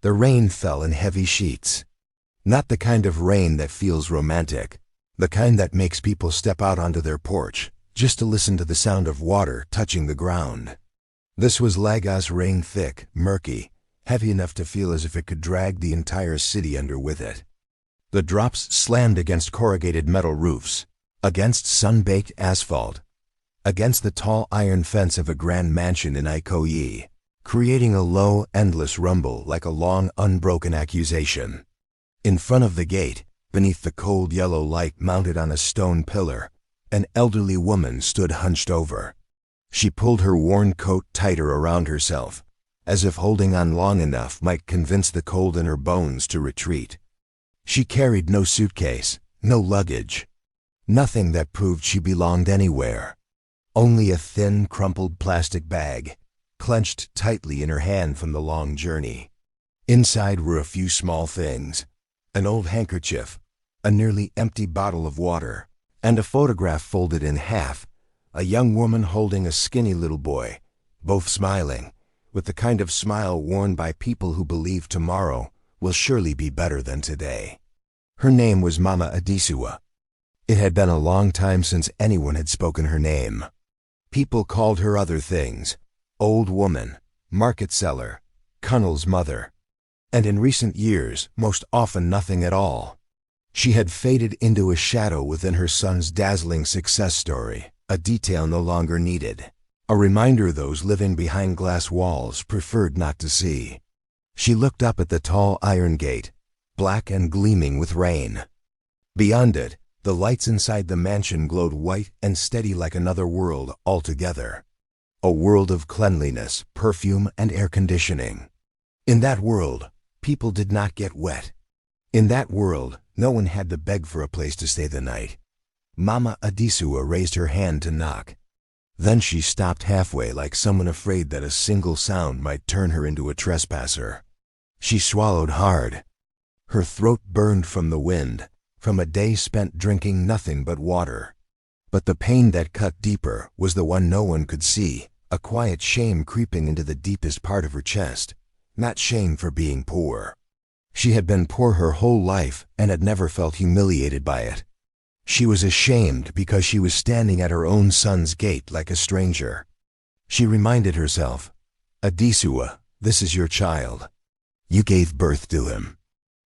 The rain fell in heavy sheets. Not the kind of rain that feels romantic, the kind that makes people step out onto their porch just to listen to the sound of water touching the ground. This was Lagos rain, thick, murky, heavy enough to feel as if it could drag the entire city under with it. The drops slammed against corrugated metal roofs, against sun-baked asphalt, against the tall iron fence of a grand mansion in Ikoyi, creating a low, endless rumble like a long, unbroken accusation. In front of the gate, beneath the cold yellow light mounted on a stone pillar, an elderly woman stood hunched over. She pulled her worn coat tighter around herself, as if holding on long enough might convince the cold in her bones to retreat. She carried no suitcase, no luggage, nothing that proved she belonged anywhere. Only a thin, crumpled plastic bag, clenched tightly in her hand from the long journey. Inside were a few small things: an old handkerchief, a nearly empty bottle of water, and a photograph folded in half, a young woman holding a skinny little boy, both smiling, with the kind of smile worn by people who believe tomorrow will surely be better than today. Her name was Mama Adesewa. It had been a long time since anyone had spoken her name. People called her other things: old woman, market seller, Kunle's mother, and in recent years, most often nothing at all. She had faded into a shadow within her son's dazzling success story, a detail no longer needed, a reminder those living behind glass walls preferred not to see. She looked up at the tall iron gate, black and gleaming with rain. Beyond it, the lights inside the mansion glowed white and steady like another world altogether. A world of cleanliness, perfume, and air conditioning. In that world, people did not get wet. In that world, no one had to beg for a place to stay the night. Mama Adesewa raised her hand to knock. Then she stopped halfway like someone afraid that a single sound might turn her into a trespasser. She swallowed hard. Her throat burned from the wind, from a day spent drinking nothing but water. But the pain that cut deeper was the one no one could see, a quiet shame creeping into the deepest part of her chest. Not shame for being poor. She had been poor her whole life and had never felt humiliated by it. She was ashamed because she was standing at her own son's gate like a stranger. She reminded herself, "Adesewa, this is your child. You gave birth to him.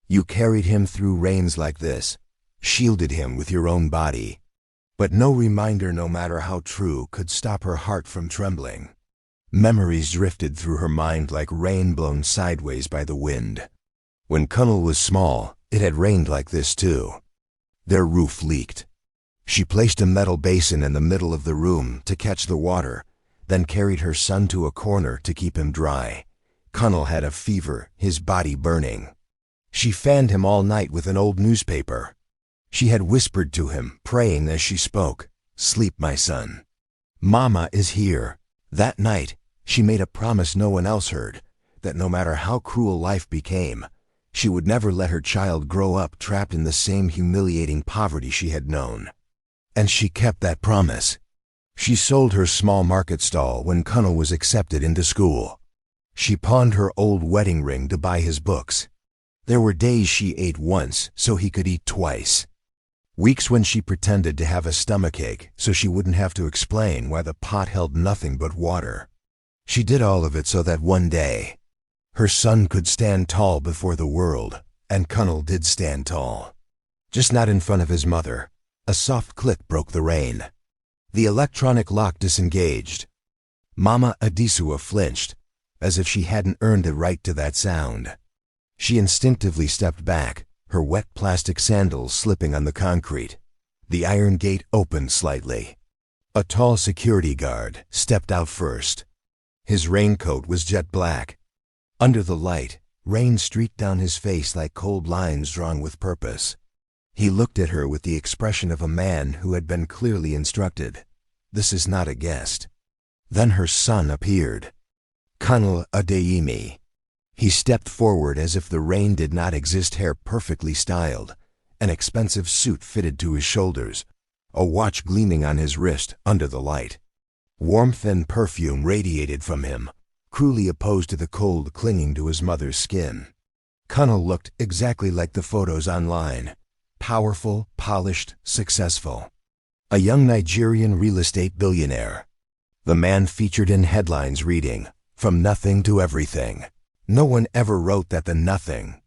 You carried him through rains like this, shielded him with your own body." But no reminder, no matter how true, could stop her heart from trembling. Memories drifted through her mind like rain blown sideways by the wind. When Kunle was small, it had rained like this too. Their roof leaked. She placed a metal basin in the middle of the room to catch the water, then carried her son to a corner to keep him dry. Kunle had a fever, his body burning. She fanned him all night with an old newspaper. She had whispered to him, praying as she spoke, "Sleep, my son. Mama is here." That night, she made a promise no one else heard, that no matter how cruel life became, she would never let her child grow up trapped in the same humiliating poverty she had known. And she kept that promise. She sold her small market stall when Kunle was accepted into school. She pawned her old wedding ring to buy his books. There were days she ate once so he could eat twice. Weeks when she pretended to have a stomachache so she wouldn't have to explain why the pot held nothing but water. She did all of it so that one day, her son could stand tall before the world, and Kunle did stand tall. Just not in front of his mother. A soft click broke the rain. The electronic lock disengaged. Mama Adesewa flinched, as if she hadn't earned the right to that sound. She instinctively stepped back, her wet plastic sandals slipping on the concrete. The iron gate opened slightly. A tall security guard stepped out first. His raincoat was jet black. Under the light, rain streaked down his face like cold lines drawn with purpose. He looked at her with the expression of a man who had been clearly instructed. This is not a guest. Then her son appeared. Kunle Adeyemi. He stepped forward as if the rain did not exist, hair perfectly styled, an expensive suit fitted to his shoulders, a watch gleaming on his wrist under the light. Warmth and perfume radiated from him, cruelly opposed to the cold clinging to his mother's skin. Kunle looked exactly like the photos online. Powerful, polished, successful. A young Nigerian real estate billionaire. The man featured in headlines reading, "From nothing to everything." No one ever wrote that the nothing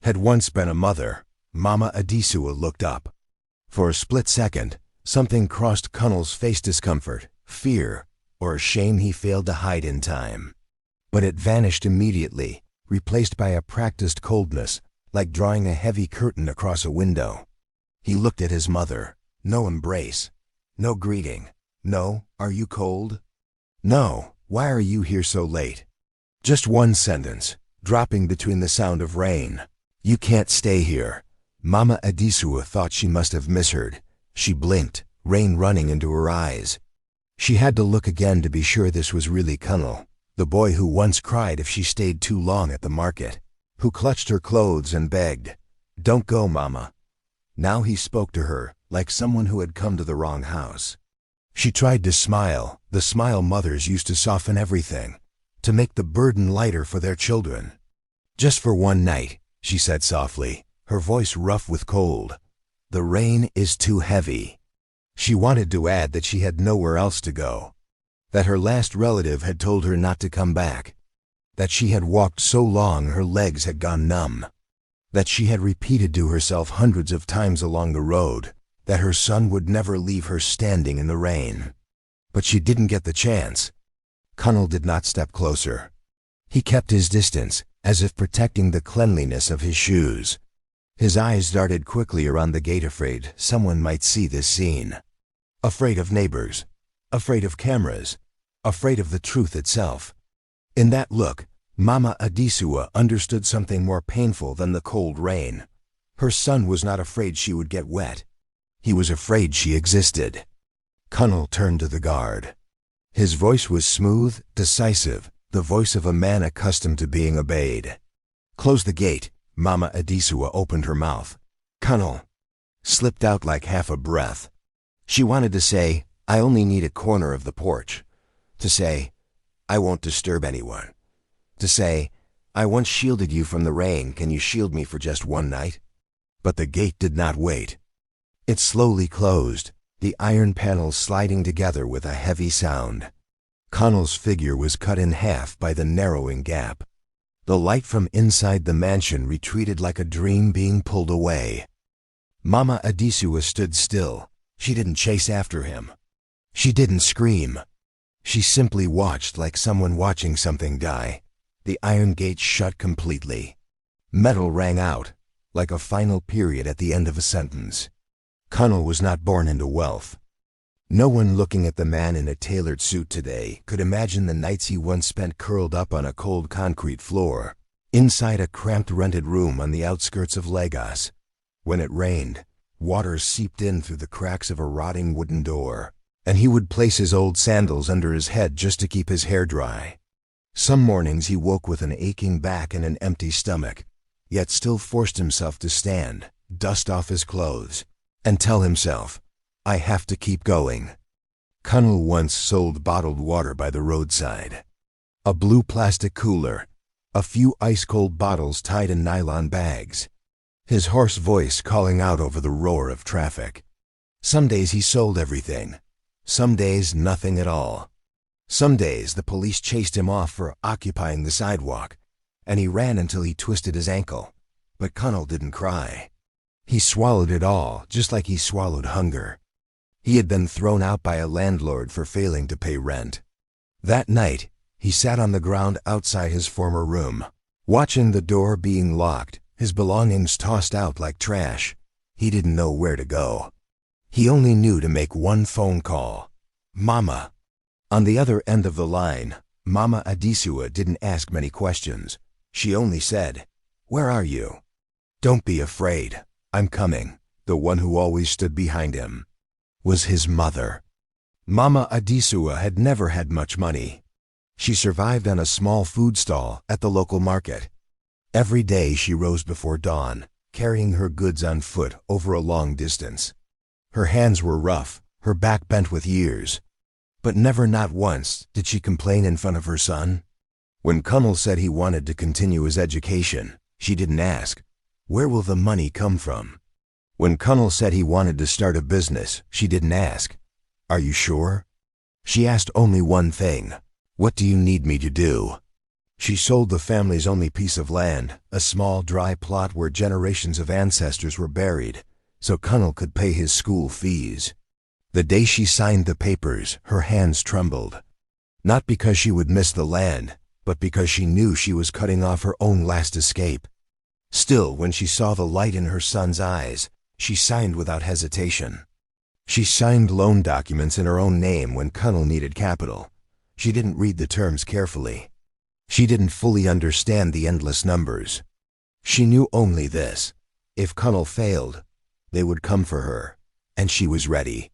had once been a mother. Mama Adesewa looked up. For a split second, something crossed Kunle's face: discomfort, fear, or a shame he failed to hide in time. But it vanished immediately, replaced by a practiced coldness, like drawing a heavy curtain across a window. He looked at his mother. No embrace. No greeting. No, "Are you cold?" No, "Why are you here so late?" Just one sentence, dropping between the sound of rain. "You can't stay here." Mama Adesewa thought she must have misheard. She blinked, rain running into her eyes. She had to look again to be sure this was really Kunle, the boy who once cried if she stayed too long at the market, who clutched her clothes and begged, "Don't go, Mama." Now he spoke to her like someone who had come to the wrong house. She tried to smile, the smile mothers used to soften everything, to make the burden lighter for their children. "Just for one night," she said softly, her voice rough with cold. "The rain is too heavy." She wanted to add that she had nowhere else to go, that her last relative had told her not to come back, that she had walked so long her legs had gone numb, that she had repeated to herself hundreds of times along the road that her son would never leave her standing in the rain. But she didn't get the chance. Kunle did not step closer. He kept his distance, as if protecting the cleanliness of his shoes. His eyes darted quickly around the gate, afraid someone might see this scene. Afraid of neighbors, afraid of cameras, afraid of the truth itself. In that look, Mama Adesewa understood something more painful than the cold rain. Her son was not afraid she would get wet. He was afraid she existed. Kunle turned to the guard. His voice was smooth, decisive, the voice of a man accustomed to being obeyed. "Close the gate." Mama Adesewa opened her mouth. "Kunle," slipped out like half a breath. She wanted to say, "I only need a corner of the porch." To say, "I won't disturb anyone." To say, "I once shielded you from the rain, can you shield me for just one night?" But the gate did not wait. It slowly closed, the iron panels sliding together with a heavy sound. Kunle's figure was cut in half by the narrowing gap. The light from inside the mansion retreated like a dream being pulled away. Mama Adesewa stood still. She didn't chase after him. She didn't scream. She simply watched like someone watching something die. The iron gate shut completely. Metal rang out, like a final period at the end of a sentence. Kunle was not born into wealth. No one looking at the man in a tailored suit today could imagine the nights he once spent curled up on a cold concrete floor, inside a cramped rented room on the outskirts of Lagos. When it rained, water seeped in through the cracks of a rotting wooden door, and he would place his old sandals under his head just to keep his hair dry. Some mornings he woke with an aching back and an empty stomach, yet still forced himself to stand, dust off his clothes, and tell himself, "I have to keep going." Kunle once sold bottled water by the roadside. A blue plastic cooler, a few ice-cold bottles tied in nylon bags. His hoarse voice calling out over the roar of traffic. Some days he sold everything. Some days nothing at all. Some days the police chased him off for occupying the sidewalk, and he ran until he twisted his ankle. But Kunle didn't cry. He swallowed it all, just like he swallowed hunger. He had been thrown out by a landlord for failing to pay rent. That night, he sat on the ground outside his former room, watching the door being locked, his belongings tossed out like trash. He didn't know where to go. He only knew to make one phone call. Mama. On the other end of the line, Mama Adesewa didn't ask many questions. She only said, "Where are you?" "Don't be afraid. I'm coming." The one who always stood behind him was his mother. Mama Adesewa had never had much money. She survived on a small food stall at the local market. Every day she rose before dawn, carrying her goods on foot over a long distance. Her hands were rough, her back bent with years. But never, not once, did she complain in front of her son. When Kunle said he wanted to continue his education, She didn't ask, "Where will the money come from?" When Kunle said he wanted to start a business, she didn't ask, "Are you sure?" She asked only one thing, "What do you need me to do?" She sold the family's only piece of land, a small dry plot where generations of ancestors were buried, so Kunle could pay his school fees. The day she signed the papers, her hands trembled. Not because she would miss the land, but because she knew she was cutting off her own last escape. Still, when she saw the light in her son's eyes, she signed without hesitation. She signed loan documents in her own name when Kunle needed capital. She didn't read the terms carefully. She didn't fully understand the endless numbers. She knew only this: if Kunle failed, they would come for her, and she was ready.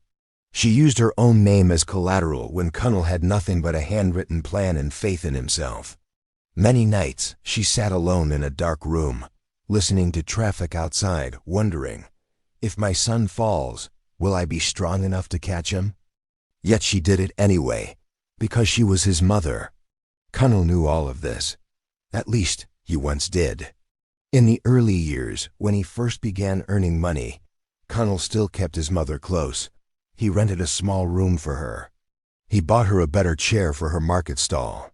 She used her own name as collateral when Kunle had nothing but a handwritten plan and faith in himself. Many nights she sat alone in a dark room, listening to traffic outside, wondering, if my son falls, will I be strong enough to catch him? Yet she did it anyway, because she was his mother. Kunle knew all of this. At least, he once did. In the early years, when he first began earning money, Kunle still kept his mother close. He rented a small room for her. He bought her a better chair for her market stall.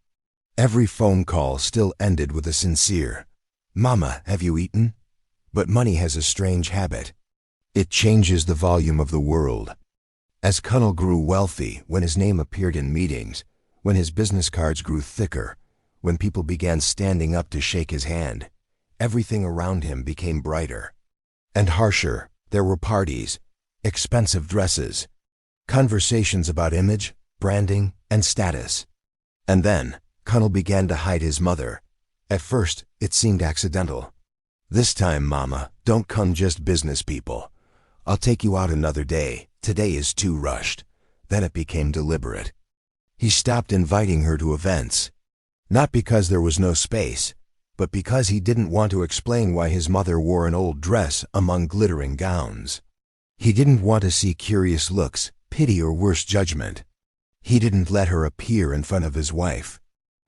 Every phone call still ended with a sincere, "Mama, have you eaten?" But money has a strange habit. It changes the volume of the world. As Kunle grew wealthy, when his name appeared in meetings, when his business cards grew thicker, when people began standing up to shake his hand, everything around him became brighter and harsher. There were parties, expensive dresses, conversations about image, branding, and status. And then, Kunle began to hide his mother. At first, it seemed accidental. "This time, Mama, don't come just business people. I'll take you out another day. Today is too rushed." Then it became deliberate. He stopped inviting her to events. Not because there was no space, but because he didn't want to explain why his mother wore an old dress among glittering gowns. He didn't want to see curious looks, pity, or worse, judgment. He didn't let her appear in front of his wife.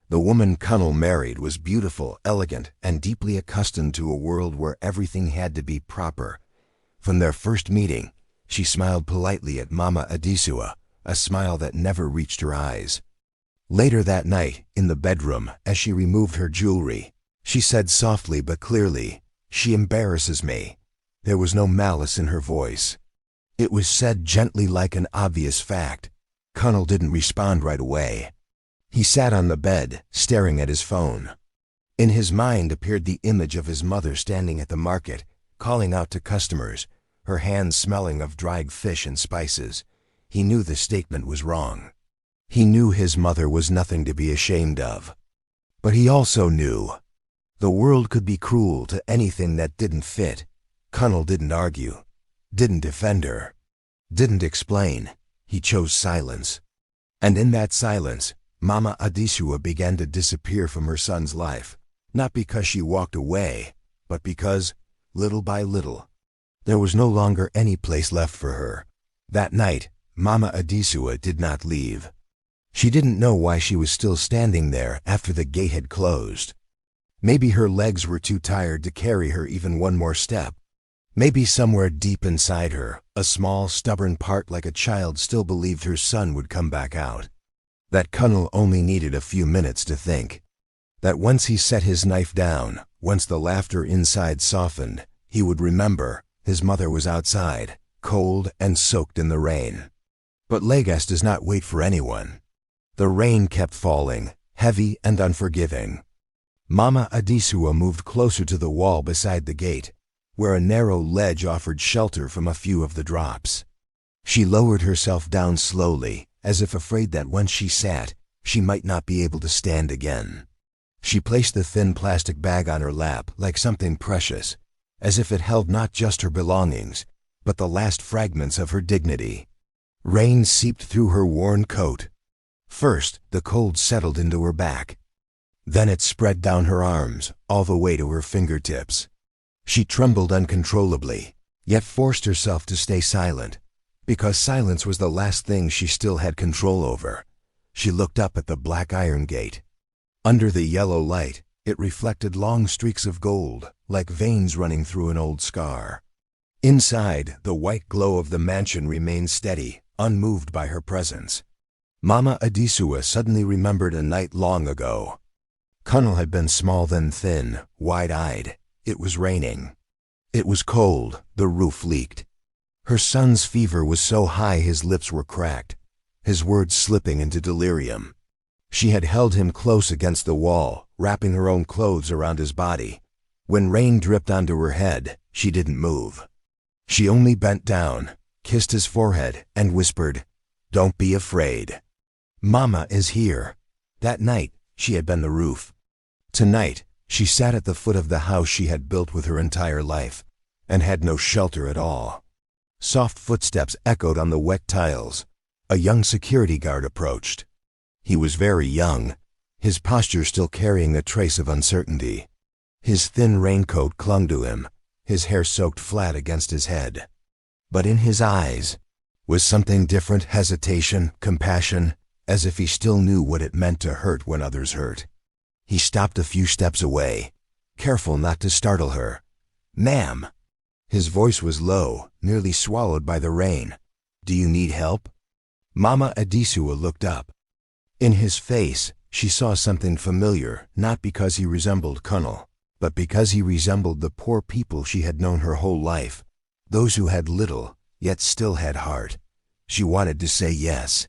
The woman Kunle married was beautiful, elegant, and deeply accustomed to a world where everything had to be proper. From their first meeting, she smiled politely at Mama Adesewa, a smile that never reached her eyes. Later that night, in the bedroom, as she removed her jewelry, she said softly but clearly, "She embarrasses me." There was no malice in her voice. It was said gently, like an obvious fact. Kunle didn't respond right away. He sat on the bed, staring at his phone. In his mind appeared the image of his mother standing at the market, calling out to customers, her hands smelling of dried fish and spices. He knew the statement was wrong. He knew his mother was nothing to be ashamed of. But he also knew the world could be cruel to anything that didn't fit. Kunle didn't argue, didn't defend her, didn't explain. He chose silence. And in that silence, Mama Adesewa began to disappear from her son's life, not because she walked away, but because, little by little, there was no longer any place left for her. That night, Mama Adesewa did not leave. She didn't know why she was still standing there after the gate had closed. Maybe her legs were too tired to carry her even one more step. Maybe somewhere deep inside her, a small, stubborn part like a child still believed her son would come back out. That Kunle only needed a few minutes to think. That once he set his knife down, once the laughter inside softened, he would remember his mother was outside, cold and soaked in the rain. But Lagos does not wait for anyone. The rain kept falling, heavy and unforgiving. Mama Adesewa moved closer to the wall beside the gate, where a narrow ledge offered shelter from a few of the drops. She lowered herself down slowly, as if afraid that once she sat, she might not be able to stand again. She placed the thin plastic bag on her lap like something precious, as if it held not just her belongings, but the last fragments of her dignity. Rain seeped through her worn coat. First, the cold settled into her back. Then it spread down her arms, all the way to her fingertips. She trembled uncontrollably, yet forced herself to stay silent, because silence was the last thing she still had control over. She looked up at the black iron gate. Under the yellow light, It reflected long streaks of gold, like veins running through an old scar. Inside, the white glow of the mansion remained steady, unmoved by her presence. Mama Adesewa suddenly remembered a night long ago. Kunle had been small then thin, wide-eyed. It was raining. It was cold, the roof leaked. Her son's fever was so high his lips were cracked, his words slipping into delirium. She had held him close against the wall, wrapping her own clothes around his body. When rain dripped onto her head, she didn't move. She only bent down, kissed his forehead, and whispered, "Don't be afraid. Mama is here." That night, she had been the roof. Tonight, she sat at the foot of the house she had built with her entire life, and had no shelter at all. Soft footsteps echoed on the wet tiles. A young security guard approached. He was very young, his posture still carrying a trace of uncertainty. His thin raincoat clung to him, his hair soaked flat against his head. But in his eyes was something different, hesitation, compassion, as if he still knew what it meant to hurt when others hurt. He stopped a few steps away, careful not to startle her. "Ma'am." His voice was low, nearly swallowed by the rain. "Do you need help?" Mama Adesewa looked up. In his face, she saw something familiar, not because he resembled Kunle, but because he resembled the poor people she had known her whole life, those who had little, yet still had heart. She wanted to say yes,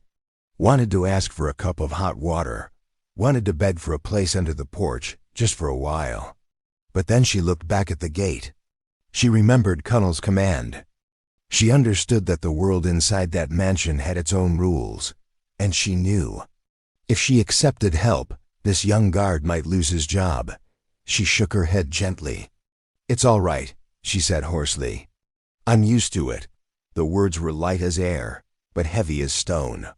wanted to ask for a cup of hot water, wanted to beg for a place under the porch, just for a while. But then she looked back at the gate. She remembered Kunle's command. She understood that the world inside that mansion had its own rules, and she knew if she accepted help, this young guard might lose his job. She shook her head gently. "It's all right," she said hoarsely. "I'm used to it." The words were light as air, but heavy as stone.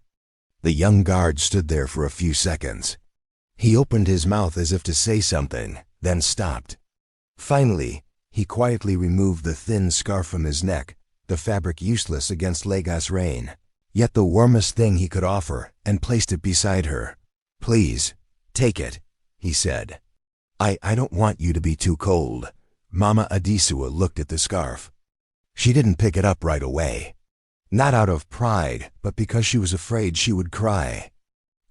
The young guard stood there for a few seconds. He opened his mouth as if to say something, then stopped. Finally, he quietly removed the thin scarf from his neck, the fabric useless against Lagos rain, yet the warmest thing he could offer, and placed it beside her. "Please, take it," he said. I don't want you to be too cold." Mama Adesewa looked at the scarf. She didn't pick it up right away. Not out of pride, but because she was afraid she would cry.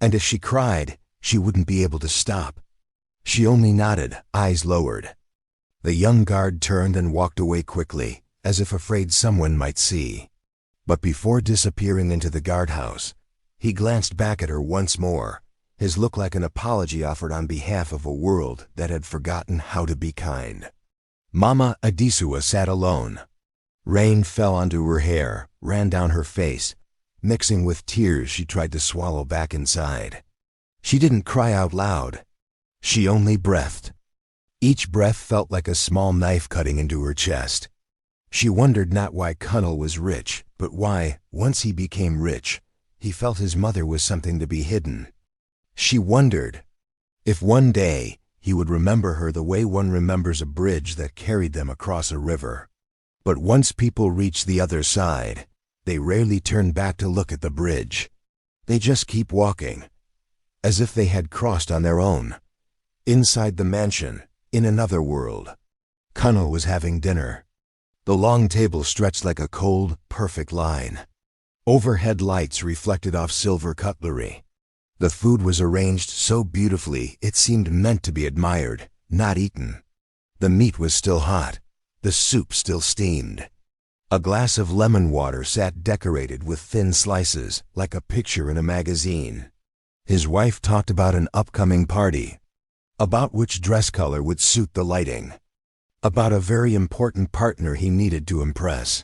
And if she cried, she wouldn't be able to stop. She only nodded, eyes lowered. The young guard turned and walked away quickly, as if afraid someone might see. But before disappearing into the guardhouse, he glanced back at her once more, his look like an apology offered on behalf of a world that had forgotten how to be kind. Mama Adesewa sat alone. Rain fell onto her hair, ran down her face, mixing with tears she tried to swallow back inside. She didn't cry out loud. She only breathed. Each breath felt like a small knife cutting into her chest. She wondered not why Kunle was rich, but why, once he became rich, he felt his mother was something to be hidden. She wondered if one day he would remember her the way one remembers a bridge that carried them across a river. But once people reach the other side, they rarely turn back to look at the bridge. They just keep walking, as if they had crossed on their own. Inside the mansion, in another world, Kunle was having dinner. The long table stretched like a cold, perfect line. Overhead lights reflected off silver cutlery. The food was arranged so beautifully it seemed meant to be admired, not eaten. The meat was still hot, the soup still steamed. A glass of lemon water sat decorated with thin slices, like a picture in a magazine. His wife talked about an upcoming party, about which dress color would suit the lighting, about a very important partner he needed to impress.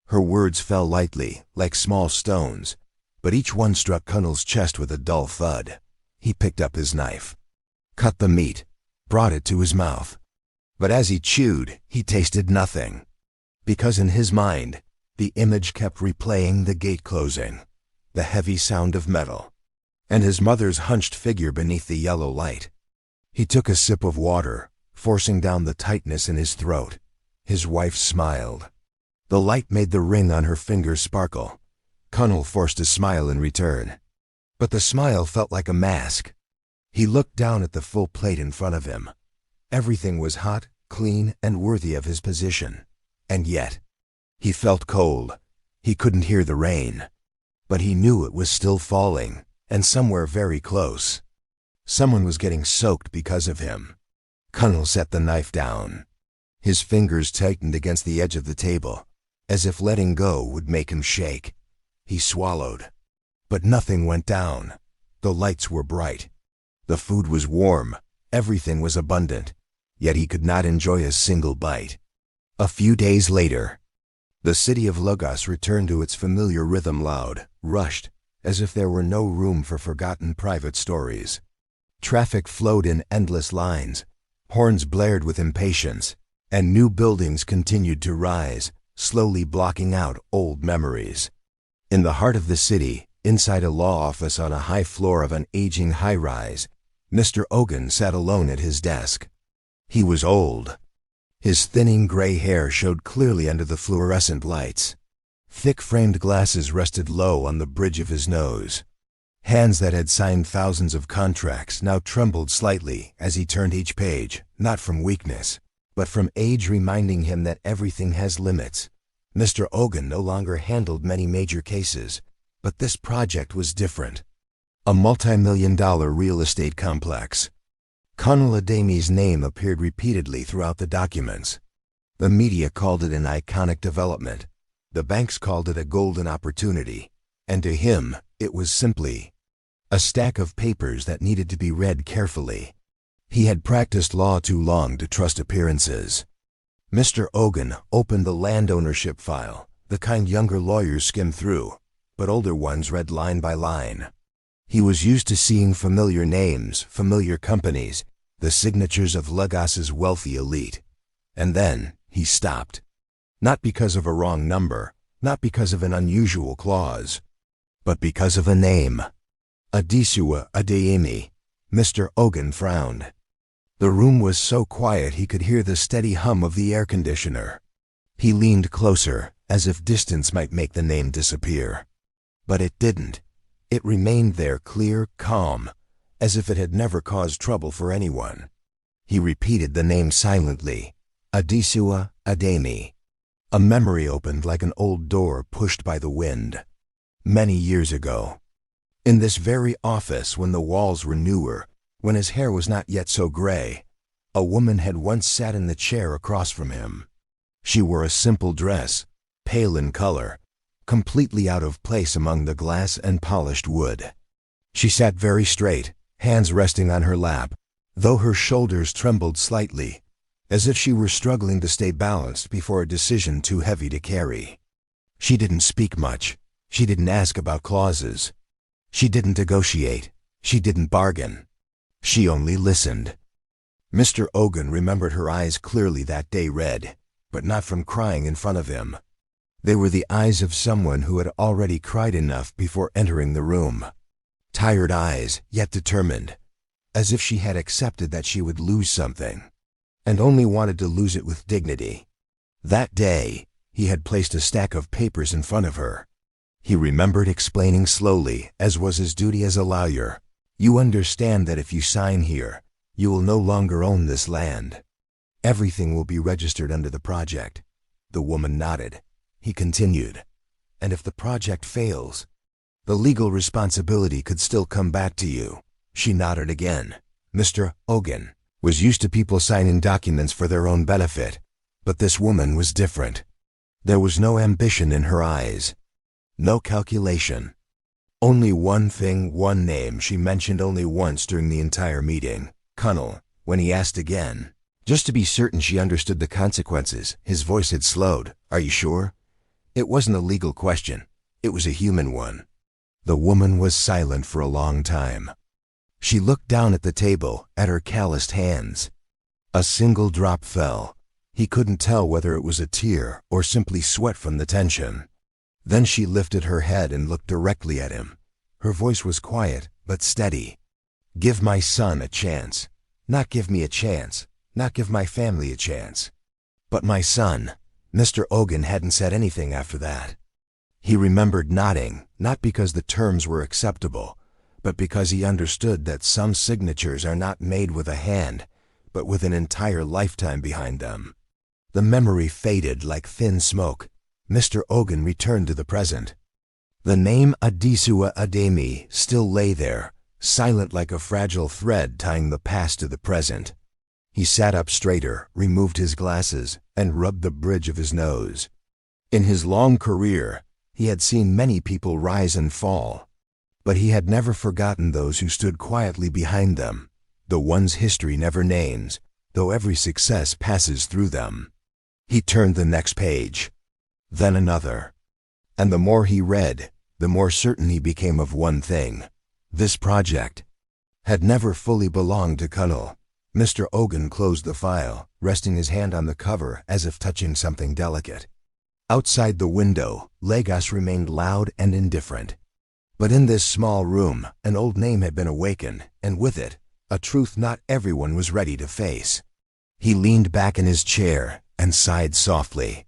Her words fell lightly, like small stones, but each one struck Kunle's chest with a dull thud. He picked up his knife, cut the meat, brought it to his mouth. But as he chewed, he tasted nothing, because in his mind, the image kept replaying the gate closing, the heavy sound of metal, and his mother's hunched figure beneath the yellow light. He took a sip of water, forcing down the tightness in his throat. His wife smiled. The light made the ring on her finger sparkle. Kunle forced a smile in return. But the smile felt like a mask. He looked down at the full plate in front of him, Everything was hot, clean, and worthy of his position. And yet, he felt cold. He couldn't hear the rain. But he knew it was still falling, and somewhere very close. Someone was getting soaked because of him. Kunle set the knife down. His fingers tightened against the edge of the table, as if letting go would make him shake. He swallowed. But nothing went down. The lights were bright. The food was warm. Everything was abundant. Yet he could not enjoy a single bite. A few days later, the city of Lagos returned to its familiar rhythm, loud, rushed, as if there were no room for forgotten private stories. Traffic flowed in endless lines. Horns blared with impatience, and new buildings continued to rise, slowly blocking out old memories. In the heart of the city, inside a law office on a high floor of an aging high-rise, Mr. Ogun sat alone at his desk. He was old. His thinning gray hair showed clearly under the fluorescent lights. Thick framed glasses rested low on the bridge of his nose. Hands that had signed thousands of contracts now trembled slightly as he turned each page, not from weakness, but from age reminding him that everything has limits. Mr. Ogun no longer handled many major cases, but this project was different. A multi-million-dollar real estate complex. Kunle Adesewa's name appeared repeatedly throughout the documents. The media called it an iconic development. The banks called it a golden opportunity. And to him, it was simply a stack of papers that needed to be read carefully. He had practiced law too long to trust appearances. Mr. Ogun opened the land ownership file, the kind younger lawyers skim through, but older ones read line by line. He was used to seeing familiar names, familiar companies, the signatures of Lagos's wealthy elite. And then he stopped. Not because of a wrong number, not because of an unusual clause, but because of a name. Adesewa Adeyemi. Mr. Ogun frowned. The room was so quiet he could hear the steady hum of the air conditioner. He leaned closer, as if distance might make the name disappear. But it didn't. It remained there clear, calm, as if it had never caused trouble for anyone. He repeated the name silently. Adesewa Adeyemi. A memory opened like an old door pushed by the wind. Many years ago. In this very office, when the walls were newer, when his hair was not yet so gray, a woman had once sat in the chair across from him. She wore a simple dress, pale in color, completely out of place among the glass and polished wood. She sat very straight, hands resting on her lap, though her shoulders trembled slightly, as if she were struggling to stay balanced before a decision too heavy to carry. She didn't speak much. She didn't ask about clauses. She didn't negotiate. She didn't bargain. She only listened. Mr. Ogun remembered her eyes clearly that day, red, but not from crying in front of him. They were the eyes of someone who had already cried enough before entering the room. Tired eyes, yet determined, as if she had accepted that she would lose something, and only wanted to lose it with dignity. That day, he had placed a stack of papers in front of her. He remembered explaining slowly, as was his duty as a lawyer, "You understand that if you sign here, you will no longer own this land. Everything will be registered under the project." The woman nodded. He continued, "And if the project fails, the legal responsibility could still come back to you." She nodded again. Mr. Ogun was used to people signing documents for their own benefit, but this woman was different. There was no ambition in her eyes, no calculation. Only one thing, one name she mentioned only once during the entire meeting, Kunle. When he asked again, just to be certain she understood the consequences, his voice had slowed. "Are you sure?" It wasn't a legal question. It was a human one. The woman was silent for a long time. She looked down at the table, at her calloused hands. A single drop fell. He couldn't tell whether it was a tear or simply sweat from the tension. Then she lifted her head and looked directly at him. Her voice was quiet, but steady. "Give my son a chance. Not give me a chance. Not give my family a chance. But my son." Mr. Ogun hadn't said anything after that. He remembered nodding, not because the terms were acceptable, but because he understood that some signatures are not made with a hand, but with an entire lifetime behind them. The memory faded like thin smoke. Mr. Ogun returned to the present. The name Adesewa Ademi still lay there, silent like a fragile thread tying the past to the present. He sat up straighter, removed his glasses, and rubbed the bridge of his nose. In his long career, he had seen many people rise and fall, but he had never forgotten those who stood quietly behind them, the ones history never names, though every success passes through them. He turned the next page, then another. And the more he read, the more certain he became of one thing. This project had never fully belonged to Kunle. Mr. Ogun closed the file, resting his hand on the cover as if touching something delicate. Outside the window, Lagos remained loud and indifferent. But in this small room, an old name had been awakened, and with it, a truth not everyone was ready to face. He leaned back in his chair and sighed softly.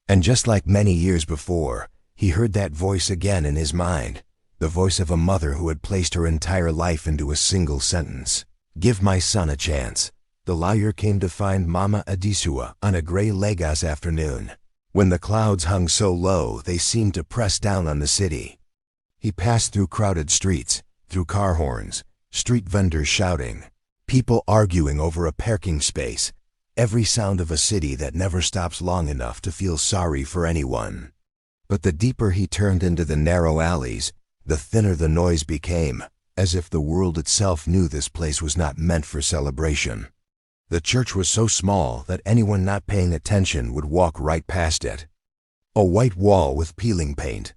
And just like many years before, he heard that voice again in his mind, the voice of a mother who had placed her entire life into a single sentence. "Give my son a chance." The lawyer came to find Mama Adesewa on a gray Lagos afternoon, when the clouds hung so low they seemed to press down on the city. He passed through crowded streets, through car horns, street vendors shouting, people arguing over a parking space, every sound of a city that never stops long enough to feel sorry for anyone. But the deeper he turned into the narrow alleys, the thinner the noise became, as if the world itself knew this place was not meant for celebration. The church was so small that anyone not paying attention would walk right past it. A white wall with peeling paint,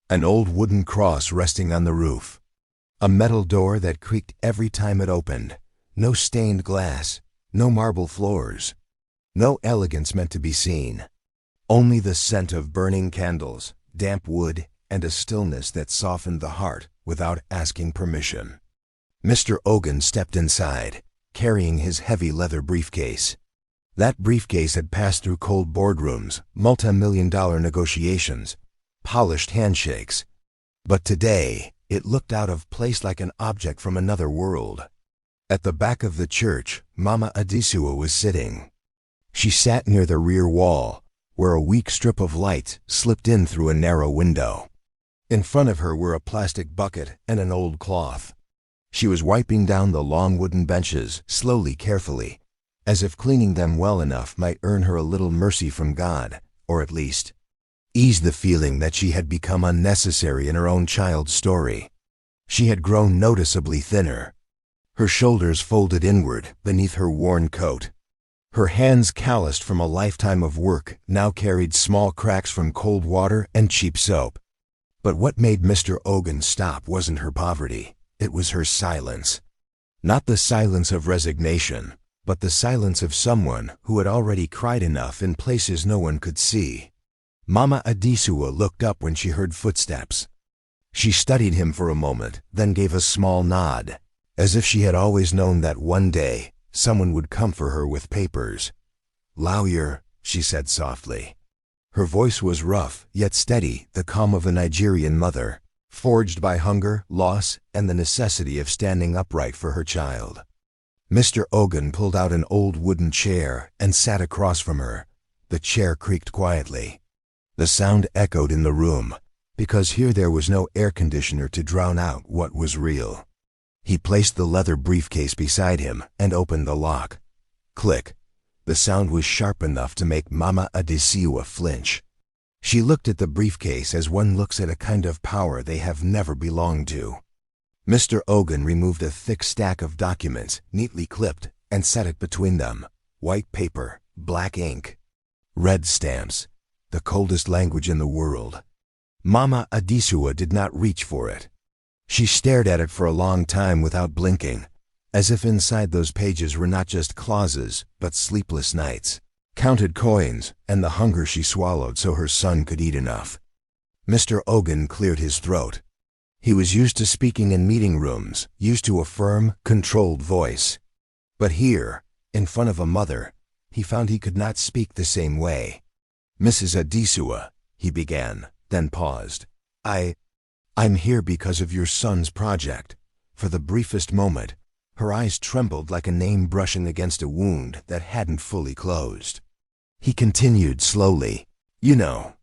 an old wooden cross resting on the roof, a metal door that creaked every time it opened, no stained glass, no marble floors, no elegance meant to be seen, only the scent of burning candles, damp wood, and a stillness that softened the heart without asking permission. Mr. Ogun stepped inside, carrying his heavy leather briefcase. That briefcase had passed through cold boardrooms, multi-million-dollar negotiations, polished handshakes. But today, it looked out of place like an object from another world. At the back of the church, Mama Adesewa was sitting. She sat near the rear wall, where a weak strip of light slipped in through a narrow window. In front of her were a plastic bucket and an old cloth. She was wiping down the long wooden benches, slowly, carefully, as if cleaning them well enough might earn her a little mercy from God, or at least ease the feeling that she had become unnecessary in her own child's story. She had grown noticeably thinner, her shoulders folded inward beneath her worn coat. Her hands, calloused from a lifetime of work, now carried small cracks from cold water and cheap soap. But what made Mr. Ogun stop wasn't her poverty, it was her silence. Not the silence of resignation, but the silence of someone who had already cried enough in places no one could see. Mama Adesewa looked up when she heard footsteps. She studied him for a moment, then gave a small nod, as if she had always known that one day someone would come for her with papers. "Lawyer," she said softly. Her voice was rough, yet steady, the calm of a Nigerian mother, forged by hunger, loss, and the necessity of standing upright for her child. Mr. Ogun pulled out an old wooden chair and sat across from her. The chair creaked quietly. The sound echoed in the room, because here there was no air conditioner to drown out what was real. He placed the leather briefcase beside him and opened the lock. Click. The sound was sharp enough to make Mama Adesewa flinch. She looked at the briefcase as one looks at a kind of power they have never belonged to. Mr. Ogun removed a thick stack of documents, neatly clipped, and set it between them. White paper, black ink, red stamps, the coldest language in the world. Mama Adesewa did not reach for it. She stared at it for a long time without blinking, as if inside those pages were not just clauses, but sleepless nights, counted coins, and the hunger she swallowed so her son could eat enough. Mr. Ogun cleared his throat. He was used to speaking in meeting rooms, used to a firm, controlled voice. But here, in front of a mother, he found he could not speak the same way. "Mrs. Adesewa," he began, then paused. I'm here because of your son's project." For the briefest moment, Her eyes trembled like a name brushing against a wound that hadn't fully closed. He continued slowly, "You know,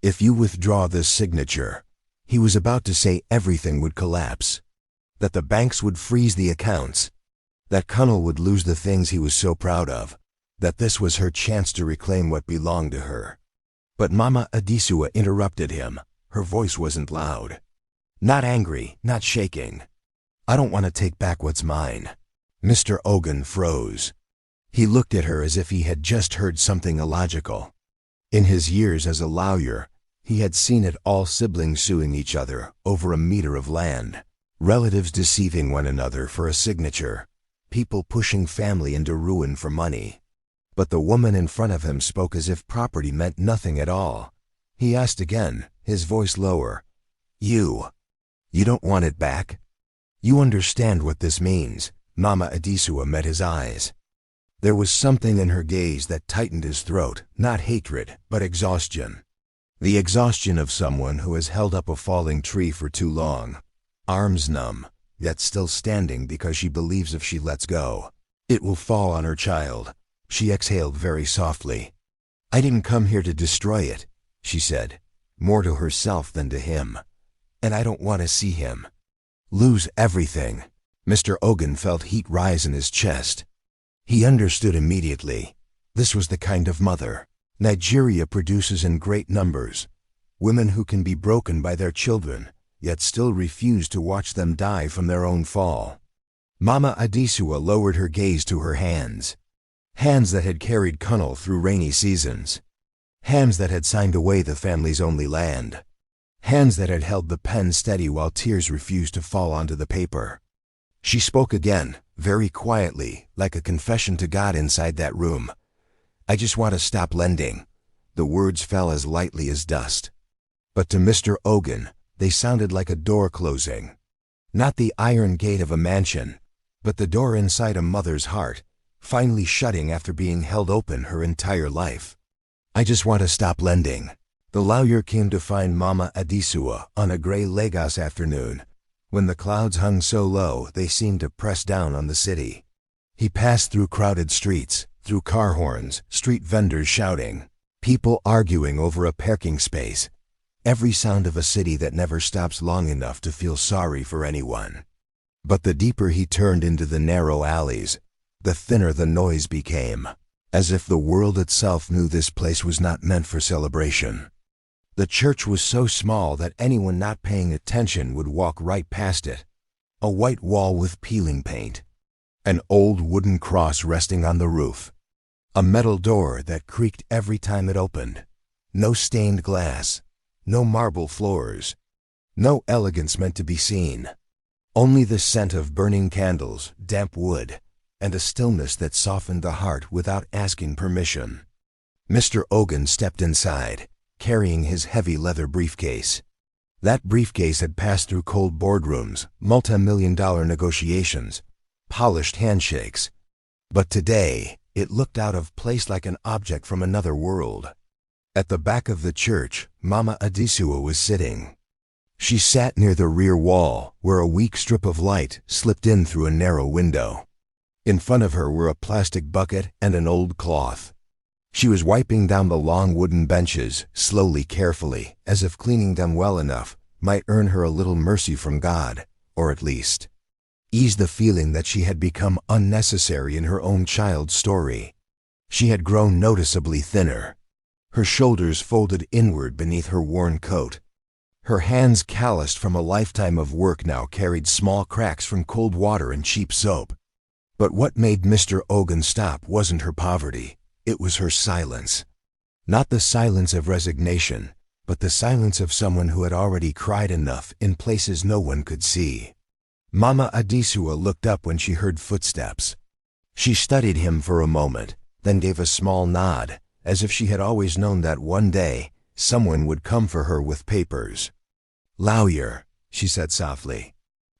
if you withdraw this signature," he was about to say everything would collapse, that the banks would freeze the accounts, that Kunle would lose the things he was so proud of, that this was her chance to reclaim what belonged to her. But Mama Adesewa interrupted him. Her voice wasn't loud. Not angry, not shaking. "I don't want to take back what's mine." Mr. Ogun froze. He looked at her as if he had just heard something illogical. In his years as a lawyer, he had seen it all: siblings suing each other over a meter of land, relatives deceiving one another for a signature, people pushing family into ruin for money. But the woman in front of him spoke as if property meant nothing at all. He asked again, his voice lower, You don't want it back? You understand what this means?" Mama Adesewa met his eyes. There was something in her gaze that tightened his throat, not hatred, but exhaustion. The exhaustion of someone who has held up a falling tree for too long, arms numb, yet still standing because she believes if she lets go, it will fall on her child. She exhaled very softly. "I didn't come here to destroy it," she said, more to herself than to him. "And I don't want to see him lose everything." Mr. Ogun felt heat rise in his chest. He understood immediately. This was the kind of mother Nigeria produces in great numbers. Women who can be broken by their children, yet still refuse to watch them die from their own fall. Mama Adesewa lowered her gaze to her hands. Hands that had carried Kunle through rainy seasons. Hands that had signed away the family's only land. Hands that had held the pen steady while tears refused to fall onto the paper. She spoke again, very quietly, like a confession to God inside that room. "I just want to stop lending." The words fell as lightly as dust. But to Mr. Ogun, they sounded like a door closing. Not the iron gate of a mansion, but the door inside a mother's heart, finally shutting after being held open her entire life. "I just want to stop lending." The lawyer came to find Mama Adesewa on a gray Lagos afternoon, when the clouds hung so low they seemed to press down on the city. He passed through crowded streets, through car horns, street vendors shouting, people arguing over a parking space, every sound of a city that never stops long enough to feel sorry for anyone. But the deeper he turned into the narrow alleys, the thinner the noise became, as if the world itself knew this place was not meant for celebration. The church was so small that anyone not paying attention would walk right past it. A white wall with peeling paint. An old wooden cross resting on the roof. A metal door that creaked every time it opened. No stained glass. No marble floors. No elegance meant to be seen. Only the scent of burning candles, damp wood, and a stillness that softened the heart without asking permission. Mr. Ogun stepped inside, carrying his heavy leather briefcase. That briefcase had passed through cold boardrooms, multi-million-dollar negotiations, polished handshakes. But today, it looked out of place like an object from another world. At the back of the church, Mama Adesewa was sitting. She sat near the rear wall, where a weak strip of light slipped in through a narrow window. In front of her were a plastic bucket and an old cloth. She was wiping down the long wooden benches, slowly, carefully, as if cleaning them well enough might earn her a little mercy from God, or at least ease the feeling that she had become unnecessary in her own child's story. She had grown noticeably thinner. Her shoulders folded inward beneath her worn coat. Her hands, calloused from a lifetime of work, now carried small cracks from cold water and cheap soap. But what made Mr. Ogun stop wasn't her poverty. It was her silence. Not the silence of resignation, but the silence of someone who had already cried enough in places no one could see. Mama Adesewa looked up when she heard footsteps. She studied him for a moment, then gave a small nod, as if she had always known that one day someone would come for her with papers. "Lawyer," she said softly.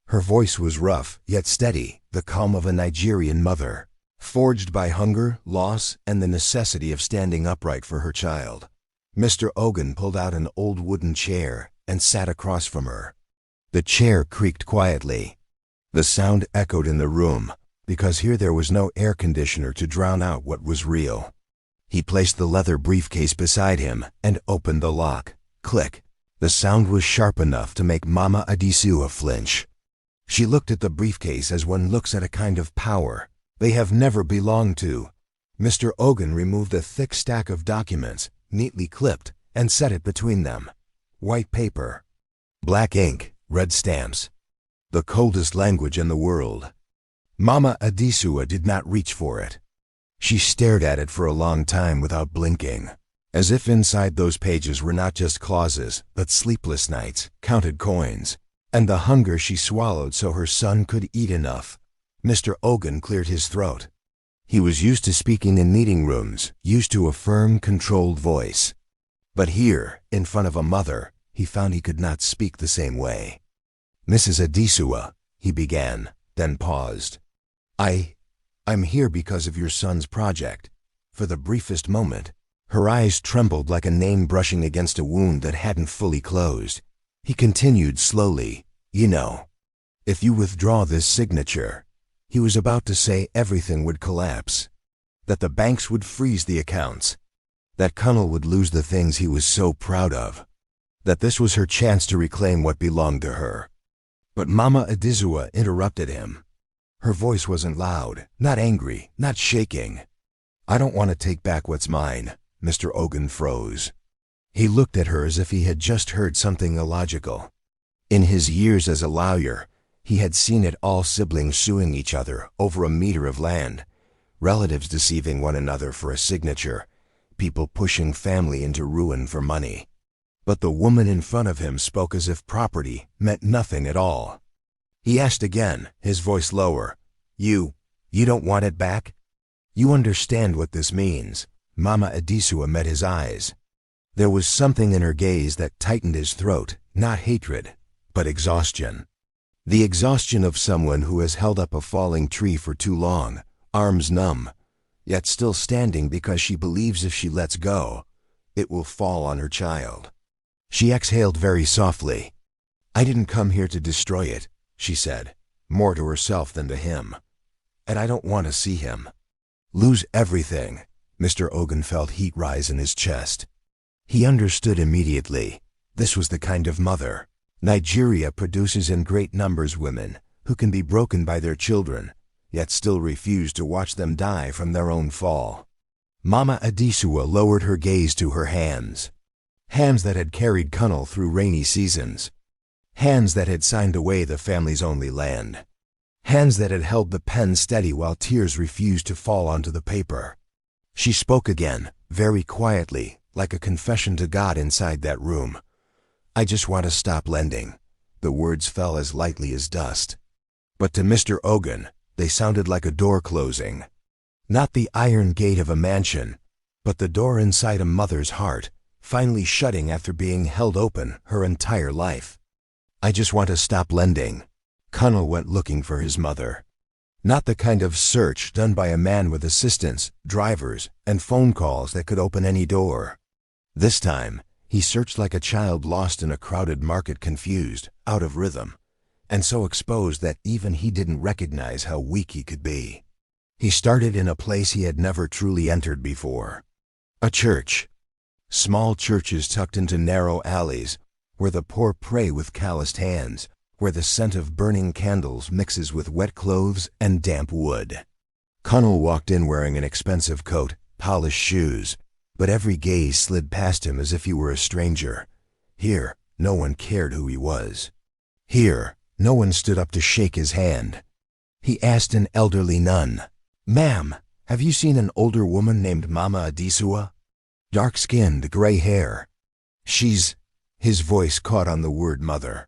Her voice was rough, yet steady, the calm of a Nigerian mother, forged by hunger, loss, and the necessity of standing upright for her child. Mr. Ogun pulled out an old wooden chair and sat across from her. The chair creaked quietly. The sound echoed in the room, because here there was no air conditioner to drown out what was real. He placed the leather briefcase beside him and opened the lock. Click. The sound was sharp enough to make Mama Adesewa flinch. She looked at the briefcase as one looks at a kind of power they have never belonged to. Mr. Ogun removed a thick stack of documents, neatly clipped, and set it between them. White paper, black ink, red stamps. The coldest language in the world. Mama Adesewa did not reach for it. She stared at it for a long time without blinking, as if inside those pages were not just clauses, but sleepless nights, counted coins, and the hunger she swallowed so her son could eat enough. Mr. Ogun cleared his throat. He was used to speaking in meeting rooms, used to a firm, controlled voice. But here, in front of a mother, he found he could not speak the same way. "Mrs. Adesewa," he began, then paused. I'm here because of your son's project." For the briefest moment, her eyes trembled like a name brushing against a wound that hadn't fully closed. He continued slowly, "You know, if you withdraw this signature," he was about to say everything would collapse, that the banks would freeze the accounts, that Kunle would lose the things he was so proud of, that this was her chance to reclaim what belonged to her. But Mama Adesewa interrupted him. Her voice wasn't loud, not angry, not shaking. "I don't want to take back what's mine." Mr. Ogun froze. He looked at her as if he had just heard something illogical. In his years as a lawyer, he had seen it all: siblings suing each other over a meter of land, relatives deceiving one another for a signature, people pushing family into ruin for money. But the woman in front of him spoke as if property meant nothing at all. He asked again, his voice lower, You don't want it back? You understand what this means?" Mama Adesewa met his eyes. There was something in her gaze that tightened his throat, not hatred, but exhaustion. The exhaustion of someone who has held up a falling tree for too long, arms numb, yet still standing because she believes if she lets go, it will fall on her child. She exhaled very softly. "I didn't come here to destroy it," she said, more to herself than to him. "And I don't want to see him lose everything." Mr. Ogun felt heat rise in his chest. He understood immediately. This was the kind of mother. Nigeria produces in great numbers women who can be broken by their children, yet still refuse to watch them die from their own fall. Mama Adesewa lowered her gaze to her hands. Hands that had carried Kunle through rainy seasons. Hands that had signed away the family's only land. Hands that had held the pen steady while tears refused to fall onto the paper. She spoke again, very quietly, like a confession to God inside that room. "I just want to stop lending." The words fell as lightly as dust. But to Mr. Ogun, they sounded like a door closing. Not the iron gate of a mansion, but the door inside a mother's heart, finally shutting after being held open her entire life. "I just want to stop lending." Kunle went looking for his mother. Not the kind of search done by a man with assistants, drivers, and phone calls that could open any door. This time, he searched like a child lost in a crowded market, confused, out of rhythm, and so exposed that even he didn't recognize how weak he could be. He started in a place he had never truly entered before. A church. Small churches tucked into narrow alleys, where the poor pray with calloused hands, where the scent of burning candles mixes with wet clothes and damp wood. Kunle walked in wearing an expensive coat, polished shoes, but every gaze slid past him as if he were a stranger. Here, no one cared who he was. Here, no one stood up to shake his hand. He asked an elderly nun, "Ma'am, have you seen an older woman named Mama Adesewa? Dark-skinned, gray hair. She's—" His voice caught on the word mother.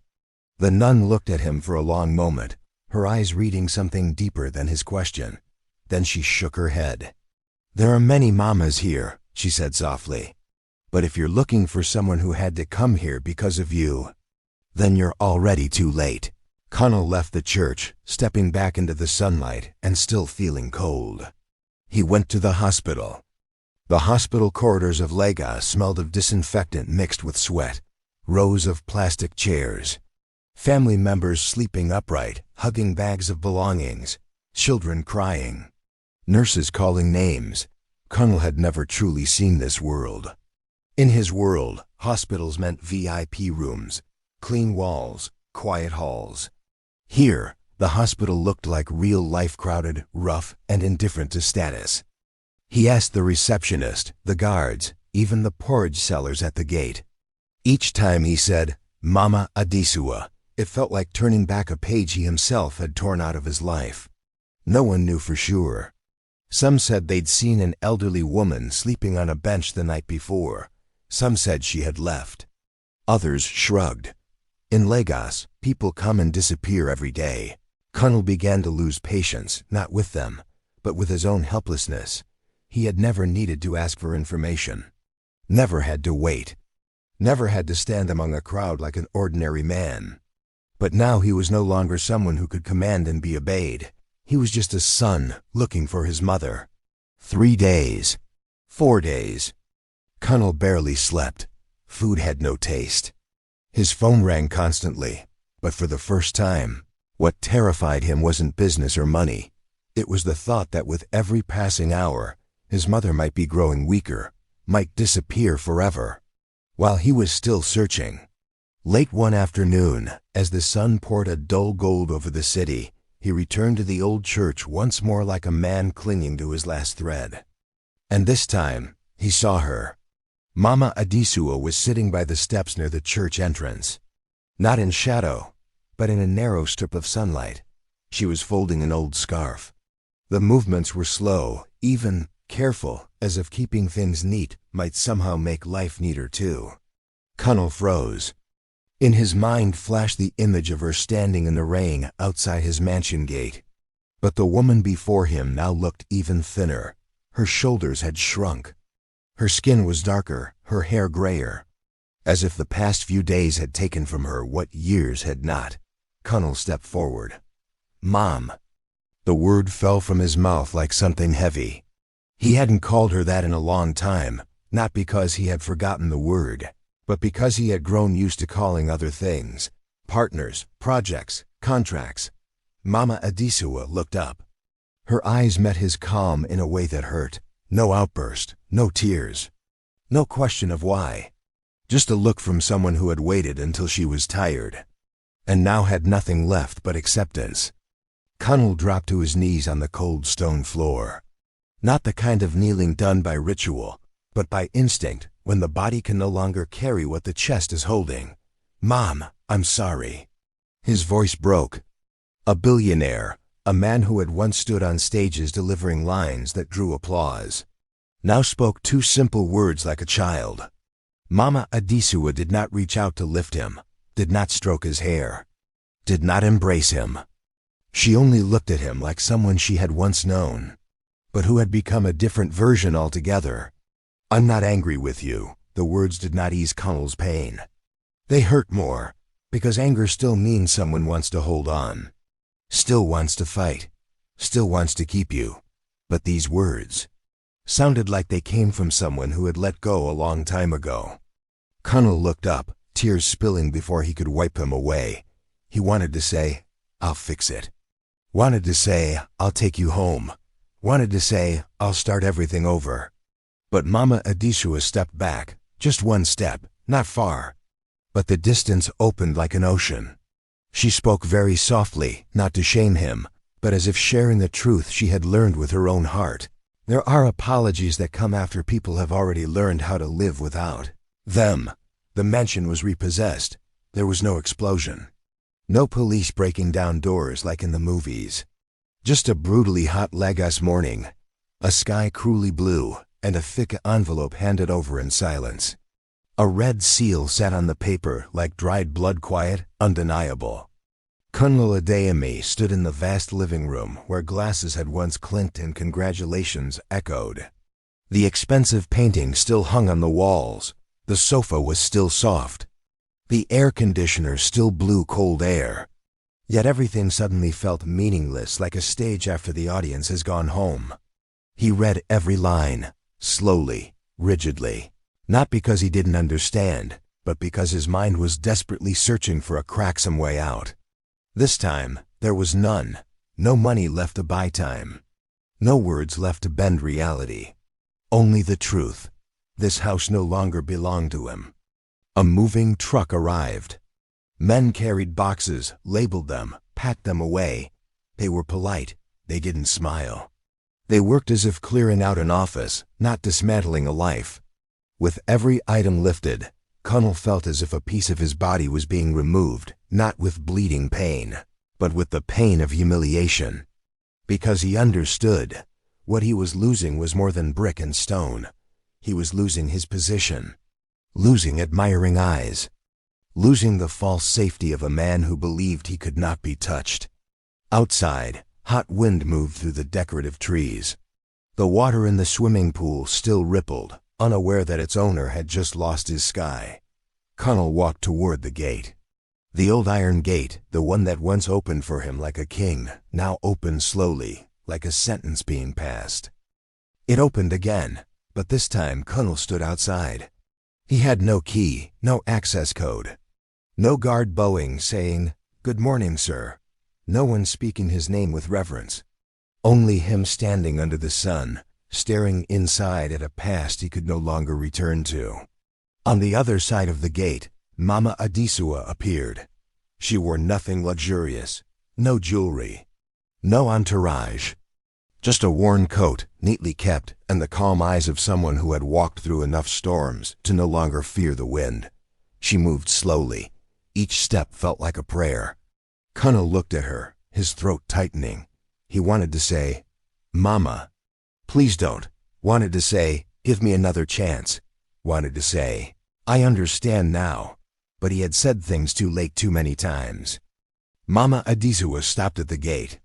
The nun looked at him for a long moment, her eyes reading something deeper than his question. Then she shook her head. "There are many mamas here," she said softly. "But if you're looking for someone who had to come here because of you, then you're already too late." Kunle left the church, stepping back into the sunlight and still feeling cold. He went to the hospital. The hospital corridors of Lagos smelled of disinfectant mixed with sweat. Rows of plastic chairs. Family members sleeping upright, hugging bags of belongings. Children crying. Nurses calling names. Kunle had never truly seen this world. In his world, hospitals meant VIP rooms, clean walls, quiet halls. Here, the hospital looked like real life, crowded, rough, and indifferent to status. He asked the receptionist, the guards, even the porridge sellers at the gate. Each time he said, "Mama Adesewa," it felt like turning back a page he himself had torn out of his life. No one knew for sure. Some said they'd seen an elderly woman sleeping on a bench the night before. Some said she had left. Others shrugged. In Lagos, people come and disappear every day. Kunle began to lose patience, not with them, but with his own helplessness. He had never needed to ask for information. Never had to wait. Never had to stand among a crowd like an ordinary man. But now he was no longer someone who could command and be obeyed. He was just a son looking for his mother. 3 days. 4 days. Kunle barely slept. Food had no taste. His phone rang constantly, but for the first time, what terrified him wasn't business or money. It was the thought that with every passing hour, his mother might be growing weaker, might disappear forever. While he was still searching, late one afternoon, as the sun poured a dull gold over the city, he returned to the old church once more like a man clinging to his last thread. And this time, he saw her. Mama Adesewa was sitting by the steps near the church entrance. Not in shadow, but in a narrow strip of sunlight. She was folding an old scarf. The movements were slow, even, careful, as if keeping things neat might somehow make life neater too. Kunle froze. In his mind flashed the image of her standing in the rain outside his mansion gate. But the woman before him now looked even thinner. Her shoulders had shrunk. Her skin was darker, her hair grayer. As if the past few days had taken from her what years had not. Kunle stepped forward. "Mom." The word fell from his mouth like something heavy. He hadn't called her that in a long time, not because he had forgotten the word, but because he had grown used to calling other things. Partners, projects, contracts. Mama Adesewa looked up. Her eyes met his calm in a way that hurt. No outburst, no tears. No question of why. Just a look from someone who had waited until she was tired, and now had nothing left but acceptance. Kunle dropped to his knees on the cold stone floor. Not the kind of kneeling done by ritual, but by instinct, when the body can no longer carry what the chest is holding. "Mom, I'm sorry." His voice broke. A billionaire, a man who had once stood on stages delivering lines that drew applause, now spoke 2 simple words like a child. Mama Adesewa did not reach out to lift him, did not stroke his hair, did not embrace him. She only looked at him like someone she had once known, but who had become a different version altogether. "I'm not angry with you." The words did not ease Kunle's pain. They hurt more, because anger still means someone wants to hold on, still wants to fight, still wants to keep you. But these words sounded like they came from someone who had let go a long time ago. Kunle looked up, tears spilling before he could wipe them away. He wanted to say, "I'll fix it." Wanted to say, "I'll take you home." Wanted to say, "I'll start everything over." But Mama Adesewa stepped back, just 1 step, not far. But the distance opened like an ocean. She spoke very softly, not to shame him, but as if sharing the truth she had learned with her own heart. There are apologies that come after people have already learned how to live without them. The mansion was repossessed. There was no explosion. No police breaking down doors like in the movies. Just a brutally hot Lagos morning. A sky cruelly blue, and a thick envelope handed over in silence. A red seal sat on the paper like dried blood, quiet, undeniable. Kunle Adesewa stood in the vast living room where glasses had once clinked and congratulations echoed. The expensive painting still hung on the walls. The sofa was still soft. The air conditioner still blew cold air. Yet everything suddenly felt meaningless, like a stage after the audience has gone home. He read every line, slowly, rigidly, not because he didn't understand, but because his mind was desperately searching for a crack some way out. This time, there was none. No money left to buy time. No words left to bend reality. Only the truth. This house no longer belonged to him. A moving truck arrived. Men carried boxes, labeled them, packed them away. They were polite. They didn't smile. They worked as if clearing out an office, not dismantling a life. With every item lifted, Kunle felt as if a piece of his body was being removed, not with bleeding pain, but with the pain of humiliation. Because he understood, what he was losing was more than brick and stone. He was losing his position, losing admiring eyes, losing the false safety of a man who believed he could not be touched. Outside, hot wind moved through the decorative trees. The water in the swimming pool still rippled, unaware that its owner had just lost his sky. Kunle walked toward the gate. The old iron gate, the one that once opened for him like a king, now opened slowly, like a sentence being passed. It opened again, but this time Kunle stood outside. He had no key, no access code. No guard bowing, saying, "Good morning, sir." No one speaking his name with reverence. Only him standing under the sun, staring inside at a past he could no longer return to. On the other side of the gate, Mama Adesewa appeared. She wore nothing luxurious, no jewelry, no entourage. Just a worn coat, neatly kept, and the calm eyes of someone who had walked through enough storms to no longer fear the wind. She moved slowly. Each step felt like a prayer. Kunle looked at her, his throat tightening. He wanted to say, "Mama, please don't." Wanted to say, "Give me another chance." Wanted to say, "I understand now." But he had said things too late too many times. Mama Adesewa stopped at the gate.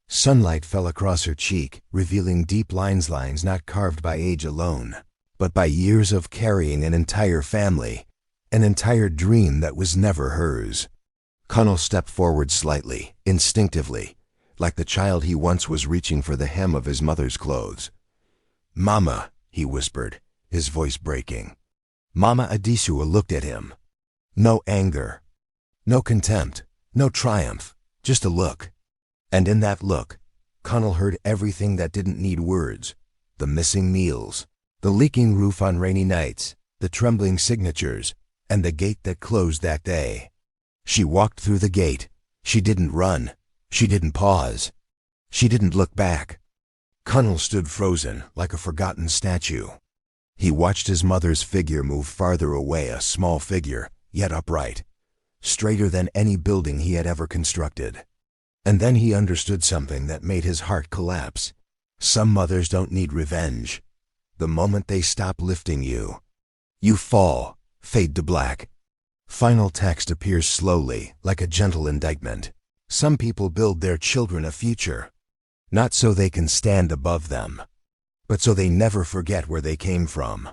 Sunlight fell across her cheek, revealing deep lines not carved by age alone, but by years of carrying an entire family, an entire dream that was never hers. Kunle stepped forward slightly, instinctively, like the child he once was reaching for the hem of his mother's clothes. "Mama," he whispered, his voice breaking. Mama Adesewa looked at him. No anger, no contempt, no triumph, just a look. And in that look, Kunle heard everything that didn't need words. The missing meals, the leaking roof on rainy nights, the trembling signatures, and the gate that closed that day. She walked through the gate. She didn't run. She didn't pause. She didn't look back. Kunle stood frozen, like a forgotten statue. He watched his mother's figure move farther away, a small figure, yet upright, straighter than any building he had ever constructed. And then he understood something that made his heart collapse. Some mothers don't need revenge. The moment they stop lifting you, you fall, fade to black. Final text appears slowly, like a gentle indictment. Some people build their children a future, not so they can stand above them, but so they never forget where they came from.